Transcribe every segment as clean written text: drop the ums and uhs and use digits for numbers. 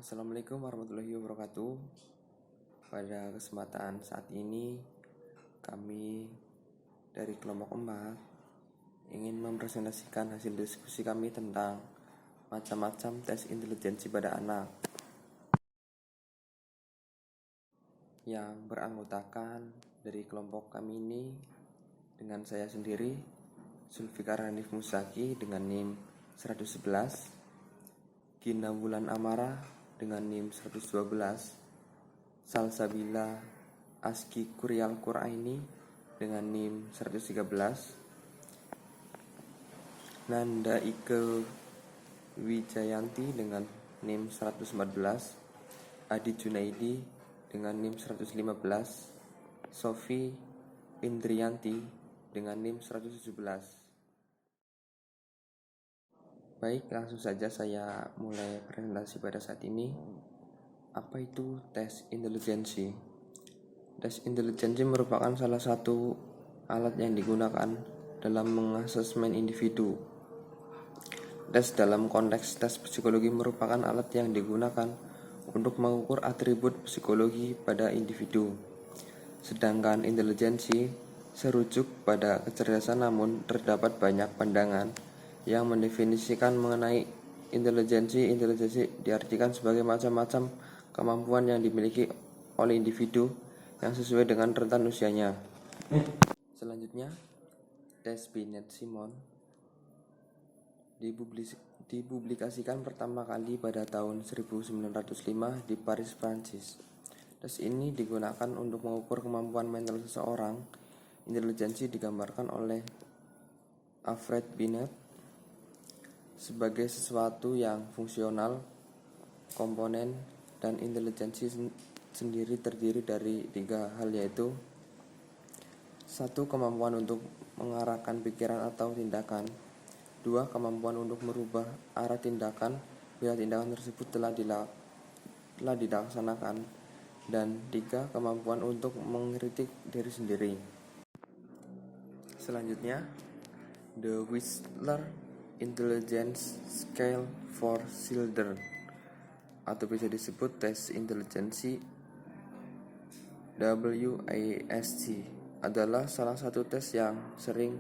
Assalamualaikum warahmatullahi wabarakatuh. Pada kesempatan saat ini, kami dari kelompok 4 ingin mempresentasikan hasil diskusi kami tentang macam-macam tes intelijensi pada anak yang beranggotakan dari kelompok kami ini dengan saya sendiri, Zulfikar Hanif Musaki dengan NIM 111, Gina Wulan Amara dengan NIM 112, Salsabila Aski Kuryal Quraini dengan NIM 113, Nanda Ike Wijayanti dengan NIM 114, Adi Junaidi dengan NIM 115, Sofi Indriyanti dengan NIM 117. Baik, langsung saja saya mulai presentasi pada saat ini. Apa itu tes intelijensi? Tes intelijensi merupakan salah satu alat yang digunakan dalam mengasesmen individu. Tes dalam konteks tes psikologi merupakan alat yang digunakan untuk mengukur atribut psikologi pada individu. Sedangkan intelijensi serujuk pada kecerdasan, namun terdapat banyak pandangan yang mendefinisikan mengenai intelijensi. Intelijensi diartikan sebagai macam-macam kemampuan yang dimiliki oleh individu yang sesuai dengan rentan usianya. Selanjutnya, tes Binet-Simon dipublikasikan pertama kali pada tahun 1905 di Paris, Prancis. Tes ini digunakan untuk mengukur kemampuan mental seseorang. Intelijensi digambarkan oleh Alfred Binet sebagai sesuatu yang fungsional, komponen, dan intelijensi sendiri terdiri dari 3 hal, yaitu 1. Kemampuan untuk mengarahkan pikiran atau tindakan. 2. Kemampuan untuk merubah arah tindakan bila tindakan tersebut telah dilaksanakan. Dan 3. Kemampuan untuk mengkritik diri sendiri. Selanjutnya, The Whistler Intelligence Scale for Children, atau bisa disebut tes intelijensi WISC, adalah salah satu tes yang sering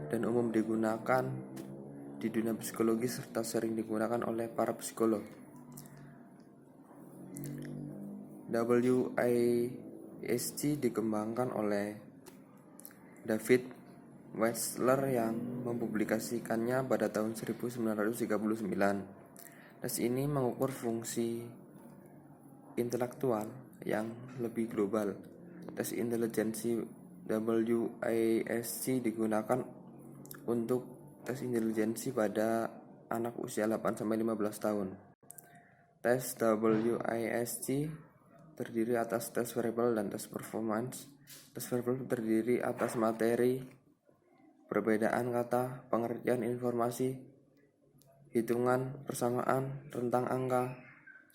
dan umum digunakan di dunia psikologi serta sering digunakan oleh para psikolog. WISC dikembangkan oleh David Wetzler yang mempublikasikannya pada tahun 1939. Tes ini mengukur fungsi intelektual yang lebih global. Tes intelijensi WISC digunakan untuk tes intelijensi pada anak usia 8-15 tahun. Tes WISC terdiri atas tes verbal dan tes performance. Tes verbal terdiri atas materi, perbedaan kata, pengertian informasi, hitungan, persamaan, rentang angka.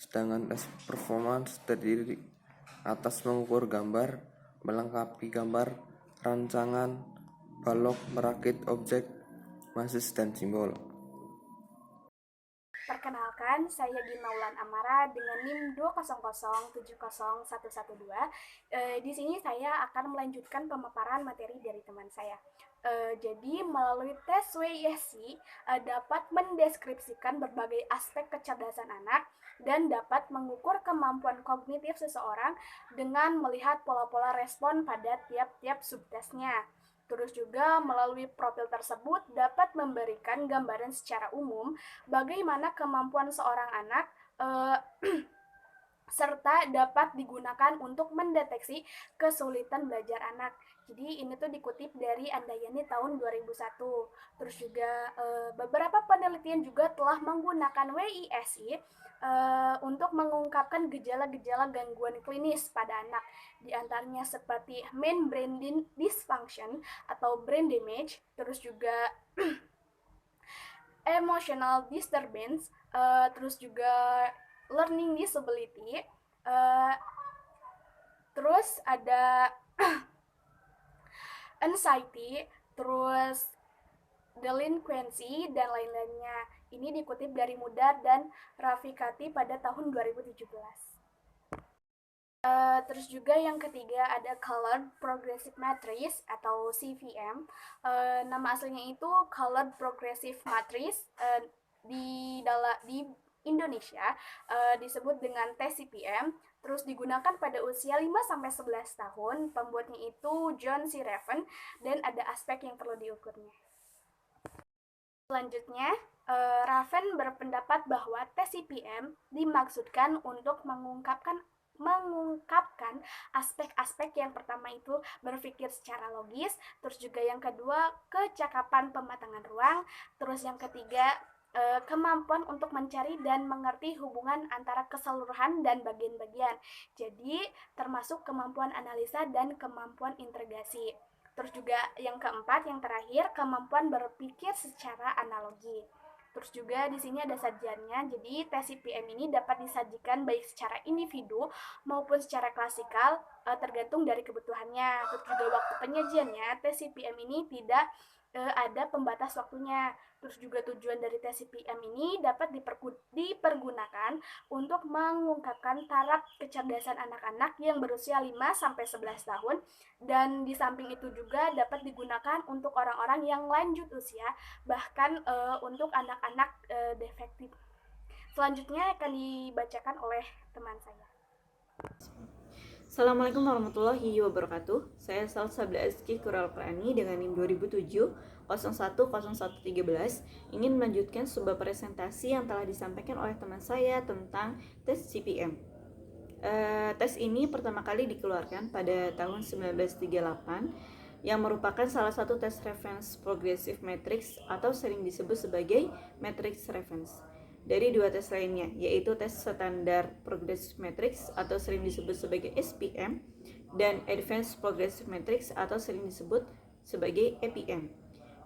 Sedangkan tes performance terdiri atas mengukur gambar, melengkapi gambar, rancangan, balok, merakit objek, basis, dan simbol. Perkenalkan, saya Gina Wulan Amara dengan NIM 200701112. Di sini saya akan melanjutkan pemaparan materi dari teman saya. Jadi melalui tes WISC dapat mendeskripsikan berbagai aspek kecerdasan anak dan dapat mengukur kemampuan kognitif seseorang dengan melihat pola-pola respon pada tiap-tiap subtesnya. Terus juga melalui profil tersebut dapat memberikan gambaran secara umum bagaimana kemampuan seorang anak serta dapat digunakan untuk mendeteksi kesulitan belajar anak. Jadi ini tuh dikutip dari Andayani tahun 2001. Terus juga beberapa penelitian juga telah menggunakan WISI untuk mengungkapkan gejala-gejala gangguan klinis pada anak. Di antaranya seperti main brain dysfunction atau brain damage, terus juga emotional disturbance, terus juga learning disability, terus ada anxiety, terus delinquency, dan lain-lainnya. Ini dikutip dari Mudar dan Rafikati pada tahun 2017. Terus juga yang ketiga ada Colored Progressive Matrix atau CVM. Nama aslinya itu Colored Progressive Matrix. Di Indonesia disebut dengan tes CPM. Terus digunakan pada usia 5-11 tahun. Pembuatnya itu John C. Raven, dan ada aspek yang perlu diukurnya. Selanjutnya, Raven berpendapat bahwa tes CPM dimaksudkan untuk mengungkapkan aspek-aspek yang pertama itu berpikir secara logis, terus juga yang kedua kecakapan pematangan ruang, terus yang ketiga kemampuan untuk mencari dan mengerti hubungan antara keseluruhan dan bagian-bagian. Jadi termasuk kemampuan analisa dan kemampuan integrasi. Terus juga yang keempat, yang terakhir, kemampuan berpikir secara analogi. Terus juga di sini ada sajiannya. Jadi tes CPM ini dapat disajikan baik secara individu maupun secara klasikal, tergantung dari kebutuhannya. Terus juga waktu penyajiannya, tes CPM ini tidak ada pembatas waktunya. Terus juga tujuan dari tes CPM ini dapat dipergunakan untuk mengungkapkan taraf kecerdasan anak-anak yang berusia 5-11 tahun, dan di samping itu juga dapat digunakan untuk orang-orang yang lanjut usia, bahkan untuk anak-anak defektif. Selanjutnya akan dibacakan oleh teman saya. Assalamualaikum warahmatullahi wabarakatuh. Saya Salsabila Azki Kural Qurani dengan NIM 2007-010113 ingin melanjutkan sebuah presentasi yang telah disampaikan oleh teman saya tentang tes CPM. Tes ini pertama kali dikeluarkan pada tahun 1938 yang merupakan salah satu tes reference progressive matrix atau sering disebut sebagai matrix reference dari dua tes lainnya, yaitu tes standar progressive matrix atau sering disebut sebagai SPM dan advanced progressive matrix atau sering disebut sebagai APM.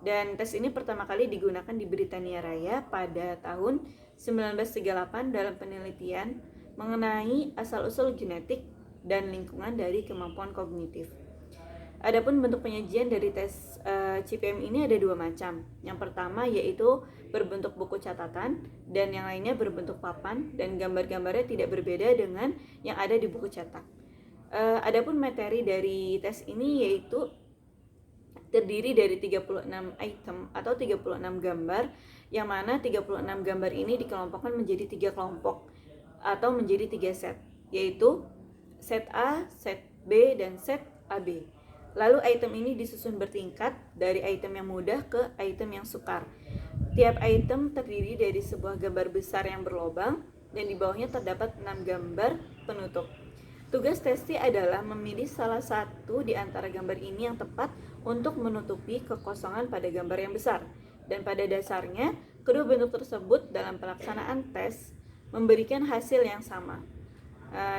Dan tes ini pertama kali digunakan di Britania Raya pada tahun 1938 dalam penelitian mengenai asal-usul genetik dan lingkungan dari kemampuan kognitif. Adapun bentuk penyajian dari tes CPM ini ada dua macam. Yang pertama yaitu berbentuk buku catatan, dan yang lainnya berbentuk papan, dan gambar-gambarnya tidak berbeda dengan yang ada di buku cetak. Adapun materi dari tes ini yaitu terdiri dari 36 item atau 36 gambar, yang mana 36 gambar ini dikelompokkan menjadi 3 kelompok atau menjadi 3 set, yaitu set A, set B, dan set AB. Lalu item ini disusun bertingkat dari item yang mudah ke item yang sukar. Tiap item terdiri dari sebuah gambar besar yang berlobang, dan di bawahnya terdapat 6 gambar penutup. Tugas testi adalah memilih salah satu di antara gambar ini yang tepat untuk menutupi kekosongan pada gambar yang besar. Dan pada dasarnya, kedua bentuk tersebut dalam pelaksanaan tes memberikan hasil yang sama.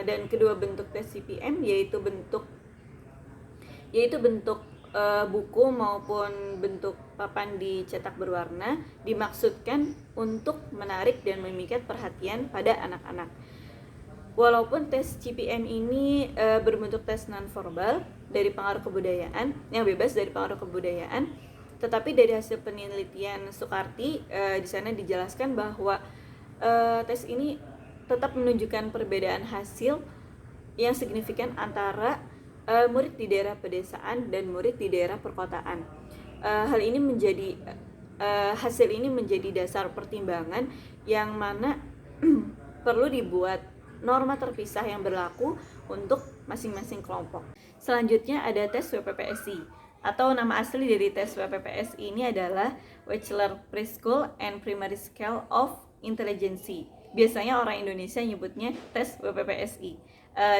Dan kedua bentuk tes CPM yaitu bentuk buku maupun bentuk papan dicetak berwarna dimaksudkan untuk menarik dan memikat perhatian pada anak-anak. Walaupun tes CPM ini berbentuk tes non-verbal dari pengaruh kebudayaan, yang bebas dari pengaruh kebudayaan, tetapi dari hasil penelitian Sukarti di sana dijelaskan bahwa tes ini tetap menunjukkan perbedaan hasil yang signifikan antara murid di daerah pedesaan dan murid di daerah perkotaan. Hasil ini menjadi dasar pertimbangan yang mana perlu dibuat norma terpisah yang berlaku untuk masing-masing kelompok. Selanjutnya ada tes WPPSI, atau nama asli dari tes WPPSI ini adalah Wechsler Preschool and Primary Scale of Intelligence. Biasanya orang Indonesia nyebutnya tes WPPSI.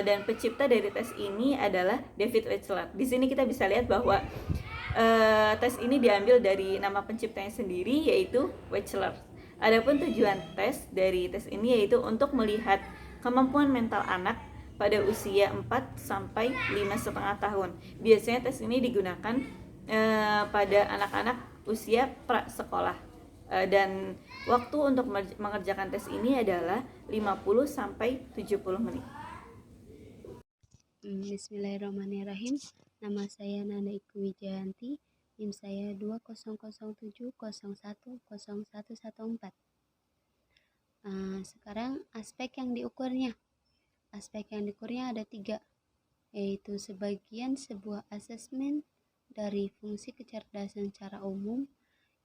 Dan pencipta dari tes ini adalah David Wechsler. Di sini kita bisa lihat bahwa tes ini diambil dari nama penciptanya sendiri, yaitu Wechsler. Adapun tujuan tes dari tes ini yaitu untuk melihat kemampuan mental anak pada usia 4-5,5 tahun. Biasanya tes ini digunakan pada anak-anak usia prasekolah. Dan waktu untuk mengerjakan tes ini adalah 50-70 menit. Bismillahirrahmanirrahim. Nama saya Nanda Iku Wijayanti NIM saya 2007010114. Sekarang aspek yang diukurnya. Aspek yang diukurnya ada 3, yaitu sebagian sebuah asesmen dari fungsi kecerdasan secara umum.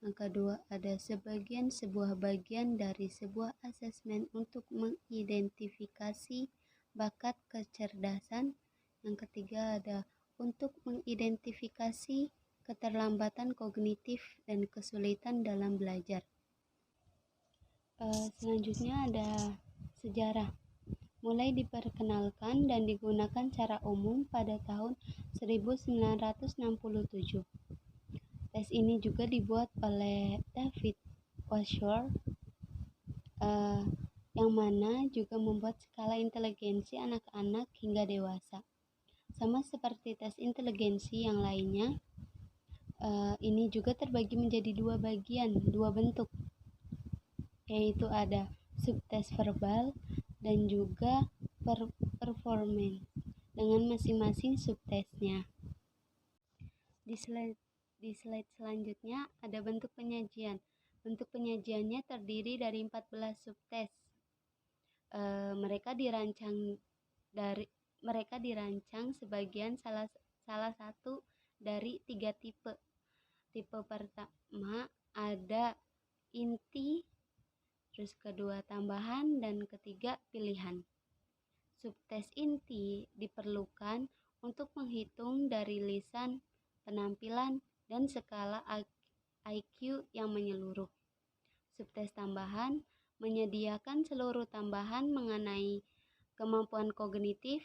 Yang kedua ada sebagian sebuah bagian dari sebuah asesmen untuk mengidentifikasi bakat kecerdasan. Yang ketiga ada untuk mengidentifikasi keterlambatan kognitif dan kesulitan dalam belajar. Selanjutnya ada sejarah. Mulai diperkenalkan dan digunakan secara umum pada tahun 1967. Tes ini juga dibuat oleh David Washour, yang mana juga membuat skala inteligensi anak-anak hingga dewasa. Sama seperti tes inteligensi yang lainnya, ini juga terbagi menjadi 2 bentuk, yaitu ada subtes verbal dan juga performance dengan masing-masing subtesnya. Di slide selanjutnya ada bentuk penyajian. Bentuk penyajiannya terdiri dari 14 subtes. Mereka dirancang sebagian salah satu dari 3 tipe. Tipe pertama ada inti, terus kedua tambahan, dan ketiga pilihan. Subtes inti diperlukan untuk menghitung dari lisan, penampilan, dan skala IQ yang menyeluruh. Subtes tambahan menyediakan seluruh tambahan mengenai kemampuan kognitif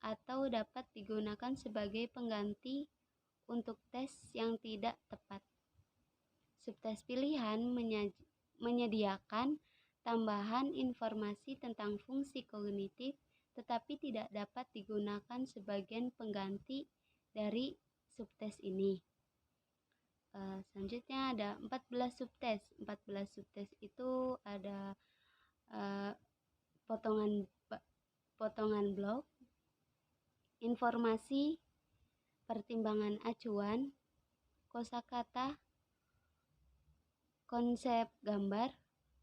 atau dapat digunakan sebagai pengganti untuk tes yang tidak tepat. Subtes pilihan menyediakan tambahan informasi tentang fungsi kognitif tetapi tidak dapat digunakan sebagai pengganti dari subtes ini. Selanjutnya ada 14 subtes. 14 subtes itu ada potongan blok, informasi, pertimbangan acuan, kosakata, konsep gambar,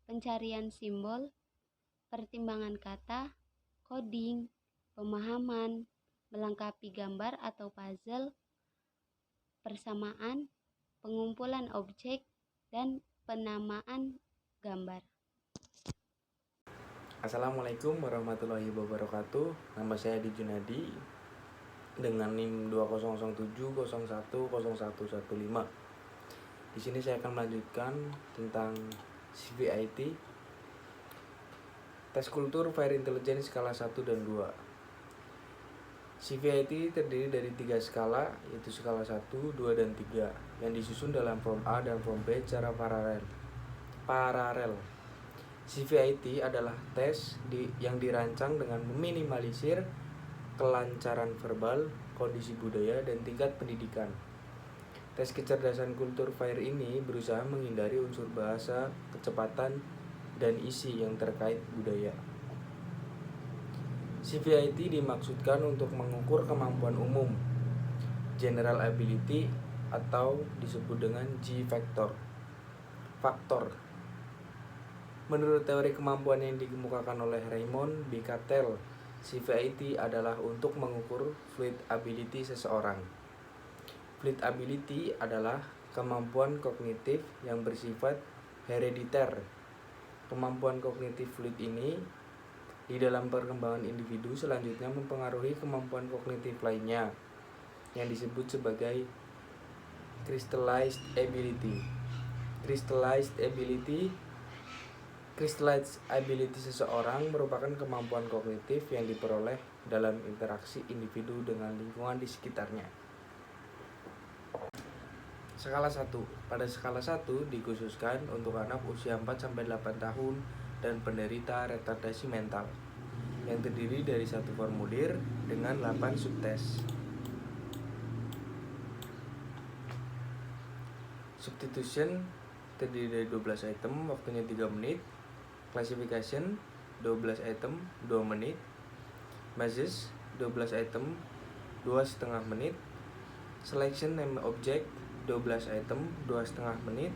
pencarian simbol, pertimbangan kata, coding, pemahaman, melengkapi gambar atau puzzle, persamaan, pengumpulan objek, dan penamaan gambar. Assalamualaikum warahmatullahi wabarakatuh. Nama saya Adi Junadi dengan NIM 2007010115. Di sini saya akan melanjutkan tentang CVIT, tes kultur Fire Intelligence skala 1 dan 2. CVIT terdiri dari 3 skala, yaitu skala 1, 2, dan 3, yang disusun dalam form A dan form B secara paralel. CVIT adalah tes yang dirancang dengan meminimalisir kelancaran verbal, kondisi budaya, dan tingkat pendidikan. Tes kecerdasan kultur FIRE ini berusaha menghindari unsur bahasa, kecepatan, dan isi yang terkait budaya. CVIT dimaksudkan untuk mengukur kemampuan umum, general ability, atau disebut dengan G-factor. Menurut teori kemampuan yang dikemukakan oleh Raymond B. Cattell, CVIT adalah untuk mengukur fluid ability seseorang. Fluid ability adalah kemampuan kognitif yang bersifat herediter. Kemampuan kognitif fluid ini di dalam perkembangan individu selanjutnya mempengaruhi kemampuan kognitif lainnya yang disebut sebagai crystallized ability. Crystallized ability seseorang merupakan kemampuan kognitif yang diperoleh dalam interaksi individu dengan lingkungan di sekitarnya. Skala 1. Pada skala 1 dikhususkan untuk anak usia 4-8 tahun dan penderita retardasi mental yang terdiri dari satu formulir dengan 8 subtes. Substitution terdiri dari 12 item, waktunya 3 menit. Classification 12 item, 2 menit. Mazes 12 item, 2,5 menit. Selection name object 12 item 2,5 menit.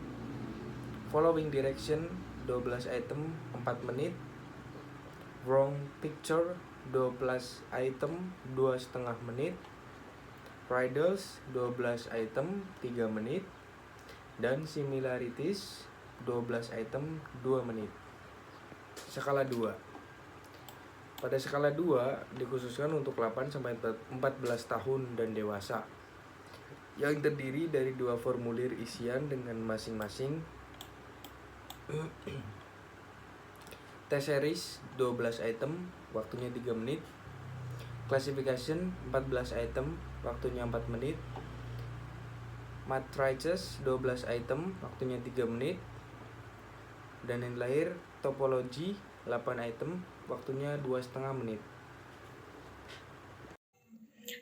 Following direction 12 item 4 menit. Wrong picture 12 item 2,5 menit. Riddles 12 item 3 menit. Dan similarities 12 item 2 menit. Skala 2. Pada skala 2 dikhususkan untuk 8-14 tahun dan dewasa, yang terdiri dari 2 formulir isian dengan masing-masing test series 12 item, waktunya 3 menit. Classification 14 item, waktunya 4 menit. Matrices 12 item, waktunya 3 menit. Dan yang lahir topologi 8 item, waktunya 2,5 menit.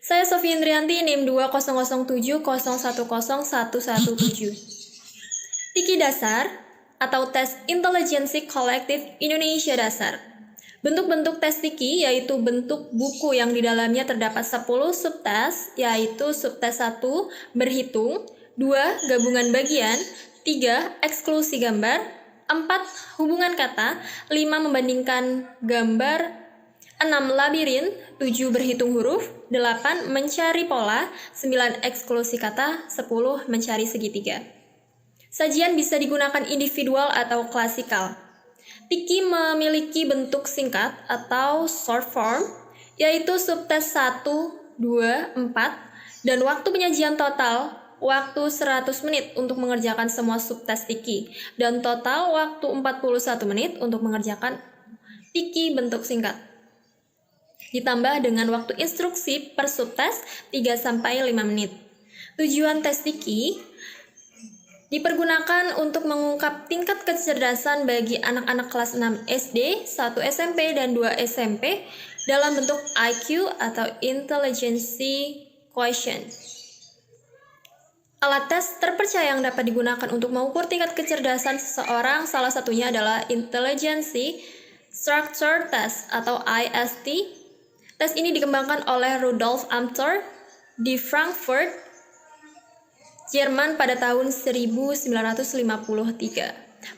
Saya Sofie Indrianti, NIM 20070101117. Tiki dasar atau tes intelijensi kolektif Indonesia dasar. Bentuk-bentuk tes Tiki yaitu bentuk buku yang di dalamnya terdapat 10 subtes, yaitu subtes 1 berhitung, 2 gabungan bagian, 3 eksklusi gambar, 4 hubungan kata, 5 membandingkan gambar, 6 labirin, 7 berhitung huruf, 8 mencari pola, 9 eksklusi kata, 10 mencari segitiga. Sajian bisa digunakan individual atau klasikal. Tiki memiliki bentuk singkat atau short form, yaitu subtes 1, 2, 4, dan waktu penyajian total waktu 100 menit untuk mengerjakan semua subtes Tiki, dan total waktu 41 menit untuk mengerjakan Tiki bentuk singkat. Ditambah dengan waktu instruksi per subtes 3-5 menit. Tujuan tes Tiki dipergunakan untuk mengungkap tingkat kecerdasan bagi anak-anak kelas 6 SD, 1 SMP, dan 2 SMP dalam bentuk IQ atau Intelligence Quotient. Alat tes terpercaya yang dapat digunakan untuk mengukur tingkat kecerdasan seseorang salah satunya adalah Intelligence Structure Test atau IST. Tes ini dikembangkan oleh Rudolf Amthor di Frankfurt, Jerman pada tahun 1953.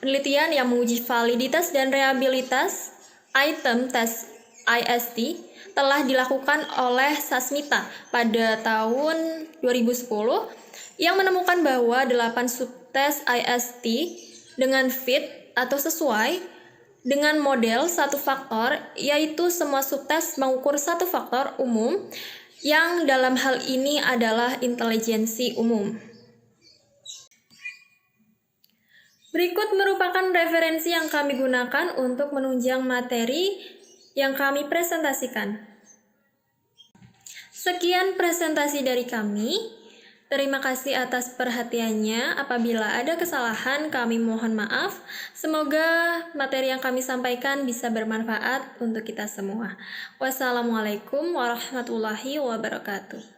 Penelitian yang menguji validitas dan reliabilitas item tes IST telah dilakukan oleh Sasmita pada tahun 2010 yang menemukan bahwa 8 subtes IST dengan fit atau sesuai dengan model satu faktor, yaitu semua subtes mengukur satu faktor umum yang dalam hal ini adalah intelijensi umum. Berikut merupakan referensi yang kami gunakan untuk menunjang materi yang kami presentasikan. Sekian presentasi dari kami. Terima kasih atas perhatiannya. Apabila ada kesalahan, kami mohon maaf. Semoga materi yang kami sampaikan bisa bermanfaat untuk kita semua. Wassalamualaikum warahmatullahi wabarakatuh.